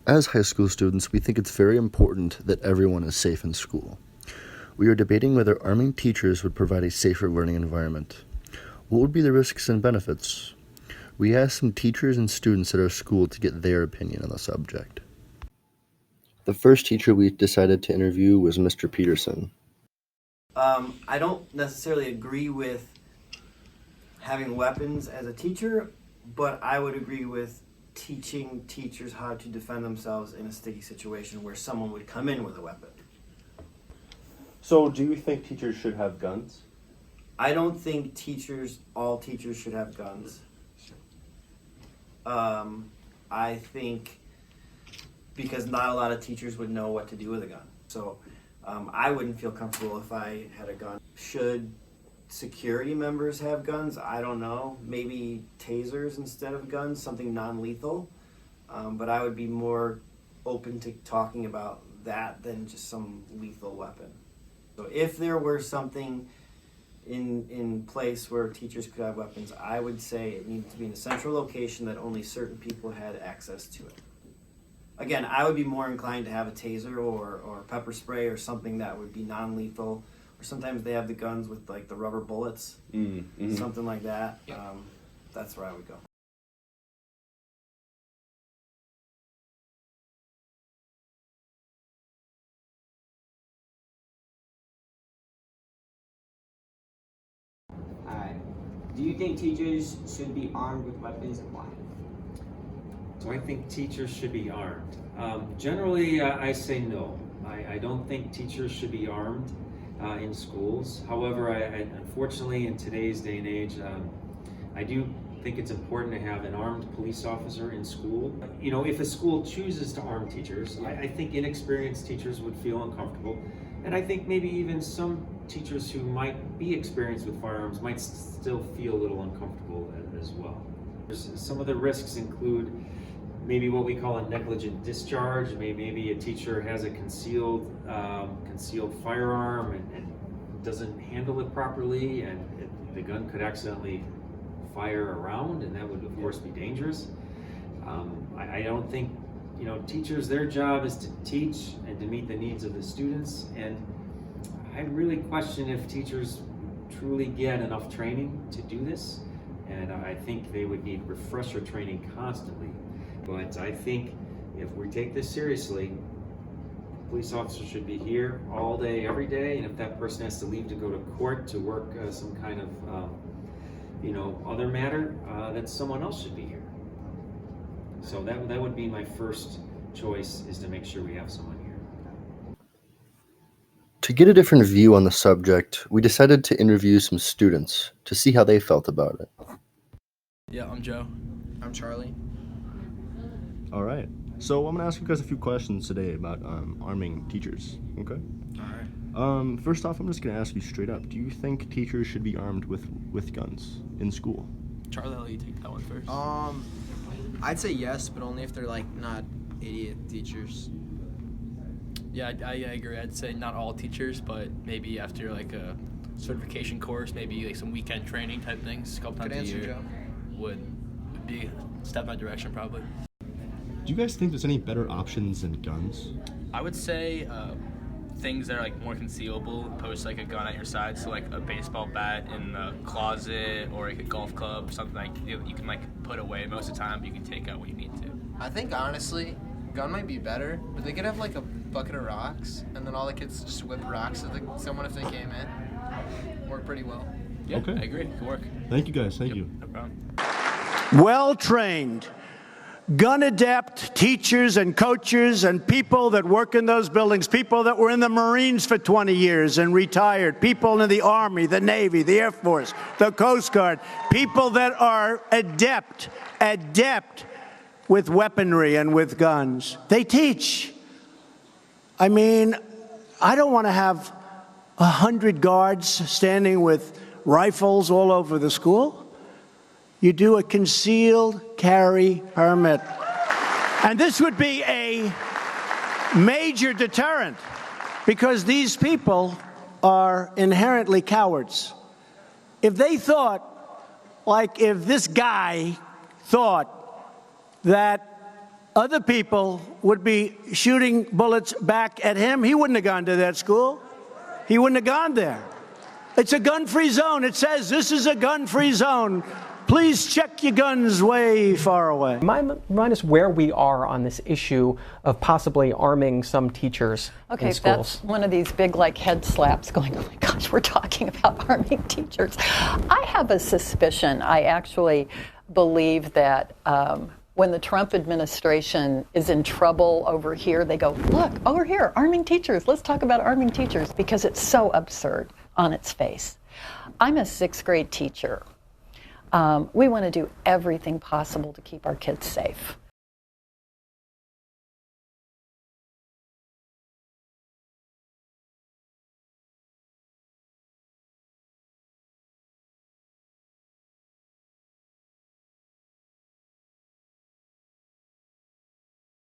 As high school students, we think it's very important that everyone is safe in school. We are debating whether arming teachers would provide a safer learning environment. What would be the risks and benefits? We asked some teachers and students at our school to get their opinion on the subject. The first teacher we decided to interview was Mr. Peterson. I don't necessarily agree with having weapons as a teacher, but I would agree with teaching teachers how to defend themselves in a sticky situation where someone would come in with a weapon. So do you think teachers should have guns? I don't think all teachers should have guns. I think because not a lot of teachers would know what to do with a gun. So I wouldn't feel comfortable if I had a gun. Should security members have guns? I don't know. Maybe tasers instead of guns, something non-lethal. But I would be more open to talking about that than just some lethal weapon. So if there were something in place where teachers could have weapons, I would say it needed to be in a central location that only certain people had access to it. Again, I would be more inclined to have a taser or pepper spray or something that would be non-lethal. Or sometimes they have the guns with like the rubber bullets, something like that. That's where I would go. Do you think teachers should be armed with weapons and why? Do I think teachers should be armed? Generally, I say no. I don't think teachers should be armed in schools. However, I unfortunately, in today's day and age, I do think it's important to have an armed police officer in school. You know, if a school chooses to arm teachers, I think inexperienced teachers would feel uncomfortable. And I think maybe even some teachers who might be experienced with firearms might still feel a little uncomfortable as well. Some of the risks include maybe what we call a negligent discharge. Maybe a teacher has a concealed firearm and doesn't handle it properly, and the gun could accidentally fire around, and that would of course be dangerous. I don't think, you know, teachers, their job is to teach and to meet the needs of the students, and I really question if teachers truly get enough training to do this, and I think they would need refresher training constantly. But I think if we take this seriously, police officers should be here all day, every day, and if that person has to leave to go to court to work some kind of other matter, then someone else should be here. So that would be my first choice, is to make sure we have someone here. To get a different view on the subject, we decided to interview some students to see how they felt about it. Yeah, I'm Joe. I'm Charlie. All right. So I'm going to ask you guys a few questions today about arming teachers, okay? All right. First off, I'm just going to ask you straight up. Do you think teachers should be armed with guns in school? Charlie, I'll let you take that one first. I'd say yes, but only if they're like not idiot teachers. Yeah, I agree. I'd say not all teachers, but maybe after like a certification course, maybe like some weekend training type things, a couple times a year, would be a step in that direction probably. Do you guys think there's any better options than guns? I would say things that are like more concealable, opposed to like a gun at your side. So like a baseball bat in the closet, or like a golf club, something like you can like put away most of the time, but you can take out when you need to. I think honestly, gun might be better, but they could have like a bucket of rocks, and then all the kids just whip rocks at someone if they came in. Work pretty well. Yeah, Okay. I agree. It could work. Thank you guys. Thank Yep, you. no problem. Well-trained, gun-adept teachers and coaches and people that work in those buildings, people that were in the Marines for 20 years and retired, people in the Army, the Navy, the Air Force, the Coast Guard, people that are adept with weaponry and with guns. They teach. I mean, I don't want to have 100 guards standing with rifles all over the school. You do a concealed carry permit. And this would be a major deterrent, because these people are inherently cowards. If they thought, like if this guy thought that Other people would be shooting bullets back at him. He wouldn't have gone to that school. He wouldn't have gone there. It's a gun-free zone. It says this is a gun-free zone. Please check your guns way far away. Remind us where we are on this issue of possibly arming some teachers in schools. That's one of these big head slaps going, oh my gosh, we're talking about arming teachers. I have a suspicion. I actually believe that when the Trump administration is in trouble over here, they go, look, over here, arming teachers. Let's talk about arming teachers, because it's so absurd on its face. I'm a 6th grade teacher. We want to do everything possible to keep our kids safe.